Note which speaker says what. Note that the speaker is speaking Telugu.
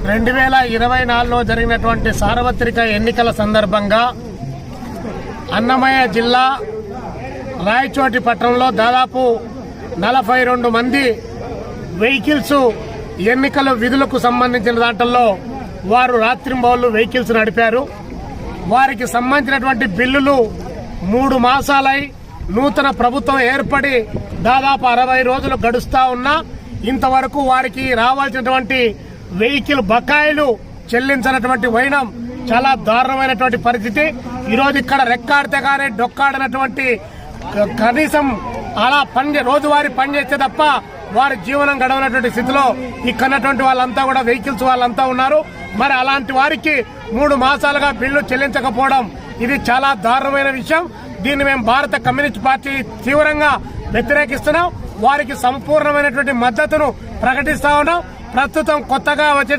Speaker 1: 2024లో జరిగినటువంటి సార్వత్రిక ఎన్నికల సందర్భంగా అన్నమయ్య జిల్లా రాయచోటి పట్టణంలో దాదాపు 42 మంది వెహికల్స్ ఎన్నికల విధులకు సంబంధించిన దాంట్లో వారు రాత్రింబవళ్లు వెహికల్స్ నడిపారు. వారికి సంబంధించినటువంటి బిల్లులు 3 మాసాలై నూతన ప్రభుత్వం ఏర్పడి దాదాపు 60 రోజులు గడుస్తా ఉన్నా ఇంతవరకు వారికి రావాల్సినటువంటి వెహికల్ బకాయిలు చెల్లించినటువంటి వైనం చాలా దారుణమైనటువంటి పరిస్థితి. ఈరోజు ఇక్కడ రెక్కాడితే కానీ డొక్కాడినటువంటి కనీసం అలా రోజువారీ పని చేస్తే తప్ప వారి జీవనం గడవనటువంటి స్థితిలో ఇక్కడటువంటి వాళ్ళంతా కూడా వెహికల్స్ వాళ్ళంతా ఉన్నారు. మరి అలాంటి వారికి 3 మాసాలుగా బిల్లు చెల్లించకపోవడం ఇది చాలా దారుణమైన విషయం. దీన్ని మేము భారత కమ్యూనిస్ట్ పార్టీ తీవ్రంగా వ్యతిరేకిస్తున్నాం. వారికి సంపూర్ణమైనటువంటి మద్దతును ప్రకటిస్తా ఉన్నాం. ప్రస్తుతం కొత్తగా వచ్చే